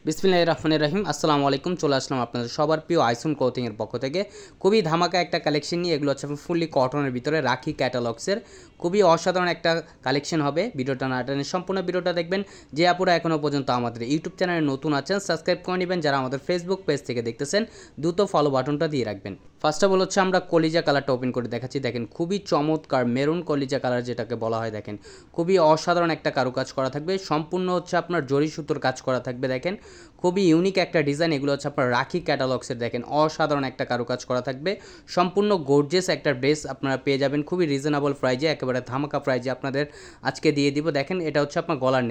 বিসমিল্লাহির রহমানির রহিম। আসসালামু আলাইকুম। চলে আসলাম আপনাদের সবার প্রিয় আইসুন ক্লোথিংয়ের পক্ষ থেকে খুবই ধামাকা একটা কালেকশন নিয়ে। এগুলো হচ্ছে ফুললি কটনের ভিতরে রাখি ক্যাটালগসের খুবই অসাধারণ একটা কালেকশন হবে। ভিডিওটা না টেনে সম্পূর্ণ ভিডিওটা দেখবেন। যে আপুরা এখনও পর্যন্ত আমাদের ইউটিউব চ্যানেলে নতুন আছেন সাবস্ক্রাইব করে নেবেন। যারা আমাদের ফেসবুক পেজ থেকে দেখতেছেন দ্রুত ফলো বাটনটা দিয়ে রাখবেন। ফার্স্ট অফ অল হচ্ছে আমরা কলিজা কালারটা ওপেন করে দেখাচ্ছি। দেখেন খুবই চমৎকার মেরুন কলিজা কালার যেটাকে বলা হয়। দেখেন খুবই অসাধারণ একটা কারুকাজ করা থাকবে। সম্পূর্ণ হচ্ছে আপনার জরি সুতোর কাজ করা থাকবে। দেখেন খুবই ইউনিক একটা ডিজাইন। এগুলো হচ্ছে আপনার রাখি ক্যাটালগসের। দেখেন অসাধারণ একটা কারুকাজ করা থাকবে। সম্পূর্ণ গর্জিয়াস একটা ড্রেস আপনারা পেয়ে যাবেন খুবই রিজনেবল প্রাইজে, একেবারে ধামাকা প্রাইজে আপনাদের আজকে দিয়ে দিব। দেখেন এটা হচ্ছে আপনার গলার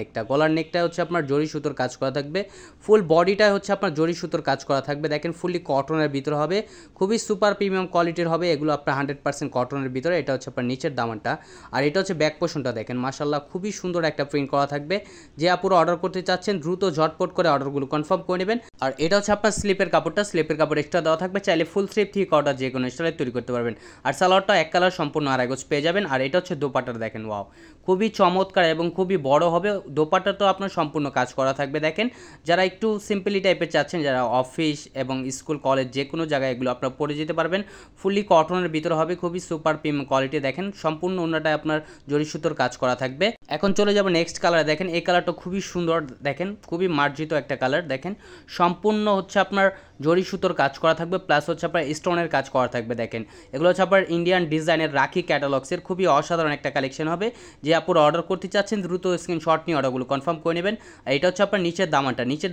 নেকটা হচ্ছে আপনার জরি সুতোর কাজ করা থাকবে। ফুল বডিটা হচ্ছে আপনার জরি সুতোর কাজ করা থাকবে। দেখেন ফুললি কটনের ভিতরে হবে, খুবই সুপার প্রিমিয়াম কোয়ালিটির হবে এগুলো আপনার 100% কটনের ভিতরে। এটা হচ্ছে আপনার নিচের দামানটা, আর এটা হচ্ছে ব্যাক পোর্শনটা। দেখেন মাশাআল্লাহ খুবই সুন্দর একটা প্রিন্ট করা থাকবে। যে আপুরা অর্ডার করতে চাচ্ছেন দ্রুত ঝটপট করে অর্ডারগুলো কনফার্ম করে নেবেন। আর এটা হচ্ছে আপনার স্লিপের কাপড় এক্সট্রা দেওয়া থাকবে। চাইলে ফুল স্লিপ থেকে অর্ডার যে কোনো স্টাইলে তৈরি করতে পারবেন। আর সালোয়ারটা এক কালার সম্পূর্ণ আড়াই গজ পেয়ে যাবেন। আর এটা হচ্ছে দোপাট্টাটা। দেখেন ওয়াও খুবই চমৎকার এবং খুবই বড় হবে। দোপাট্টা তো আপনার সম্পূর্ণ কাজ করা থাকবে। দেখেন যারা একটু সিম্পলি টাইপের চাচ্ছেন, যারা অফিস এবং স্কুল কলেজ যে কোনো জায়গায় এগুলো আপনারা পরে যেতে পারবেন। ফুললি কটনের ভিতরে হবে, খুবই সুপার প্রিমিয়াম কোয়ালিটি। দেখেন সম্পূর্ণ অন্যটায় আপনার জরি সুতোর কাজ করা থাকবে। এখন চলে যাব নেক্সট কালার। দেখেন এই কালারটা খুবই সুন্দর। দেখেন খুবই মার্জিত একটা কালার। দেখেন সম্পূর্ণ হচ্ছে আপনার জরি সুতোর কাজ করা থাকবে, প্লাস হচ্ছে আপনার স্টোনের কাজ করা থাকবে। দেখেন এগুলো হচ্ছে আপনার ইন্ডিয়ান ডিজাইনের রাখি ক্যাটালগসের খুবই অসাধারণ একটা কালেকশন হবে। যে আপুরা অর্ডার করতে চাচ্ছেন দ্রুত স্ক্রিনশট নিয়ে অর্ডারগুলো কনফার্ম করে নেবেন। আর এটা হচ্ছে আপনার নিচের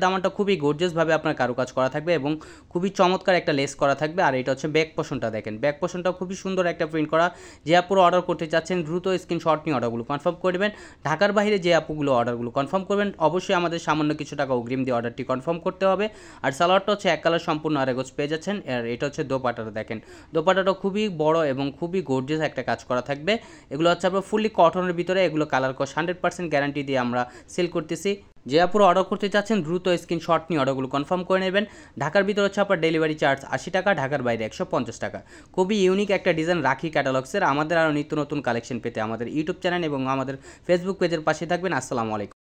দামানটা খুবই গর্জিয়াসভাবে আপনার কারুকাজ করা থাকবে এবং খুবই চমৎকার একটা লেস করা থাকবে। আর এটা হচ্ছে ব্যাক পোর্শনটা। দেখেন ব্যাক পোর্শনটা খুবই সুন্দর একটা প্রিন্ট করা। যে আপুরা অর্ডার করতে চাচ্ছেন দ্রুত স্ক্রিনশট নিয়ে অর্ডারগুলো কনফার্ম করে নেবেন। ঢাকার বাইরে যে আপুগুলো অর্ডারগুলো কনফার্ম করবেন অবশ্যই আমাদের সামান্য কিছু টাকা অগ্রিম দিয়ে অর্ডারটি কনফার্ম করতে হবে। আর সালোয়ারটা হচ্ছে এক কালার সম্পূর্ণ আড়াই গজ পেয়ে যাচ্ছেন। আর এটা হচ্ছে দোপাট্টাটা। দেখেন দোপাট্টাটা খুবই বড় এবং খুবই গর্জিয়াস একটা কাজ করা থাকবে। এগুলো হচ্ছে আপনার ফুললি কটনের ভিতরে। এগুলো কালার কস 100% গ্যারান্টি দিয়ে আমরা সেল করতেছি। যে আপুরা অর্ডার করতে চাচ্ছেন দ্রুত স্ক্রিনশট নিয়ে অর্ডারগুলো কনফার্ম করে নেবেন। ঢাকার ভিতরে হচ্ছে আপনার ডেলিভারি চার্জ 80 টাকা, ঢাকার বাইরে 150 টাকা। খুবই ইউনিক একটা ডিজাইন রাখি ক্যাটালগসের। আমাদের আরও নিত্য নতুন কালেকশন পেতে আমাদের ইউটিউব চ্যানেল এবং আমাদের ফেসবুক পেজের পাশে থাকবেন। আসসালামু আলাইকুম।